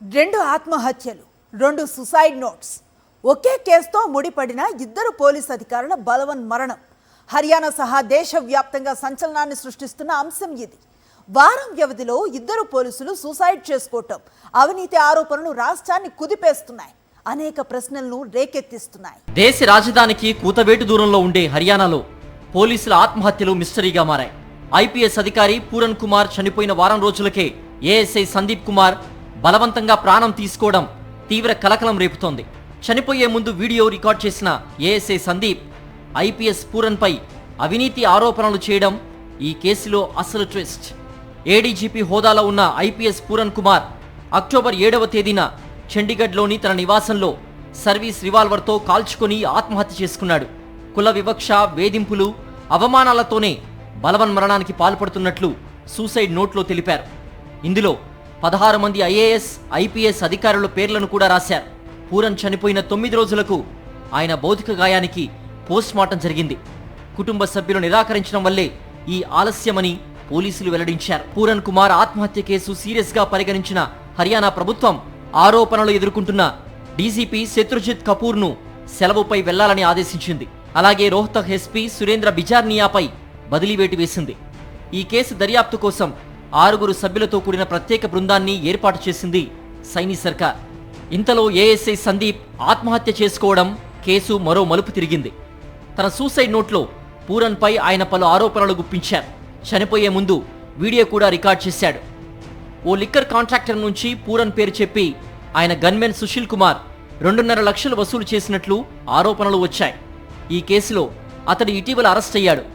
రెండు ఆత్మహత్యలు, రెండు సుసైడ్ నోట్స్, ఒకే కేసుతో ముడిపడిన ఇద్దరు పోలీస్ అధికారుల బలవన్ మరణం హర్యానా సహా దేశవ్యాప్తంగా సంచలనాన్ని సృష్టిస్తున్న అంశం ఇది. వారం వ్యవధిలో ఇద్దరు పోలీసులు సూసైడ్ చేసుకోవటం అవినీతి ఆరోపణలు రాష్ట్రాన్ని కుదిపేస్తున్నాయి, అనేక ప్రశ్నలను రేకెత్తిస్తున్నాయి. దేశ రాజధానికి కూతవేటు దూరంలో ఉండే హర్యానాలో పోలీసుల ఆత్మహత్యలు మిస్టరీగా మారాయి. ఐపీఎస్ అధికారి పూరన్ కుమార్ చనిపోయిన వారం రోజులకే ఏఎస్ఐ సందీప్ కుమార్ బలవంతంగా ప్రాణం తీసుకోవడం తీవ్ర కలకలం రేపుతోంది. చనిపోయే ముందు వీడియో రికార్డ్ చేసిన ఏఎస్ఐ సందీప్ ఐపీఎస్ పూరన్ పై అవినీతి ఆరోపణలు చేయడం ఈ కేసులో అసలు ట్విస్ట్. ఏడీజీపీ హోదాలో ఉన్న ఐపీఎస్ పూరన్ కుమార్ అక్టోబర్ 7వ తేదీన చండీగఢ్లోని తన నివాసంలో సర్వీస్ రివాల్వర్తో కాల్చుకొని ఆత్మహత్య చేసుకున్నాడు. కుల వివక్ష, వేధింపులు, అవమానాలతోనే బలవన్ మరణానికి పాల్పడుతున్నట్లు సూసైడ్ నోట్లో తెలిపారు. ఇందులో 16 మంది ఐఏఎస్, ఐపీఎస్ అధికారుల పేర్లను కూడా రాశారు. పూరన్ చనిపోయిన 9 రోజులకు ఆయన భౌతిక గాయానికి పోస్ట్ మార్టం జరిగింది. కుటుంబ సభ్యులు నిరాకరించడం వల్లే ఈ ఆలస్యమని పోలీసులు వెల్లడించారు. పూరన్ కుమార్ ఆత్మహత్య కేసు సీరియస్ గా పరిగణించిన హర్యానా ప్రభుత్వం ఆరోపణలు ఎదుర్కొంటున్న డీజీపీ శత్రుజిత్ కపూర్ ను సెలవుపై వెళ్లాలని ఆదేశించింది. అలాగే రోహ్తక్ ఎస్పీ సురేంద్ర బిజార్నియాపై బదిలీ వేటు వేసింది. ఈ కేసు దర్యాప్తు కోసం 6 సభ్యులతో కూడిన ప్రత్యేక బృందాన్ని ఏర్పాటు చేసింది సైనీ సర్కార్. ఇంతలో ఏఎస్ఐ సందీప్ ఆత్మహత్య చేసుకోవడం కేసు మరో మలుపు తిరిగింది. తన సూసైడ్ నోట్లో పూరన్ పై ఆయన పలు ఆరోపణలు గుప్పించారు. చనిపోయే ముందు వీడియో కూడా రికార్డ్ చేశాడు. ఓ లిక్కర్ కాంట్రాక్టర్ నుంచి పూరన్ పేరు చెప్పి ఆయన గన్మెన్ సుశీల్ కుమార్ 2.5 లక్షలు వసూలు చేసినట్లు ఆరోపణలు వచ్చాయి. ఈ కేసులో అతడు ఇటీవల అరెస్ట్ అయ్యాడు.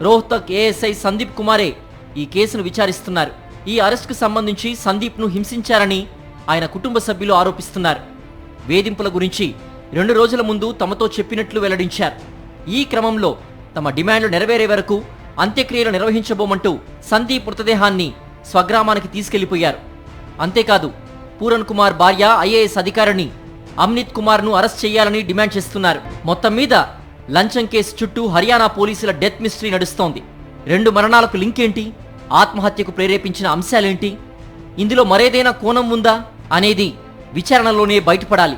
రోహ్తక్ ఏఎస్ఐ సందీప్ కుమారే ఈ కేసును విచారిస్తున్నారు. ఈ అరెస్టుకు సంబంధించి సందీప్ను హింసించారని ఆయన కుటుంబ సభ్యులు ఆరోపిస్తున్నారు. వేధింపుల గురించి 2 రోజుల ముందు తమతో చెప్పినట్లు వెల్లడించారు. ఈ క్రమంలో తమ డిమాండ్లు నెరవేరే వరకు అంత్యక్రియలు నిర్వహించబోమంటూ సందీప్ మృతదేహాన్ని స్వగ్రామానికి తీసుకెళ్లిపోయారు. అంతేకాదు పూరన్ కుమార్ భార్య ఐఏఎస్ అధికారిని అమ్నిత్ కుమార్ ను అరెస్ట్ చేయాలని డిమాండ్ చేస్తున్నారు. మొత్తం మీద లంచం కేసు చుట్టూ హర్యానా పోలీసుల డెత్ మిస్టరీ నడుస్తోంది. 2 మరణాలకు లింక్ ఏంటి? ఆత్మహత్యకు ప్రేరేపించిన అంశాలేంటి? ఇందులో మరేదైనా కోణం ఉందా అనేది విచారణలోనే బయటపడాలి.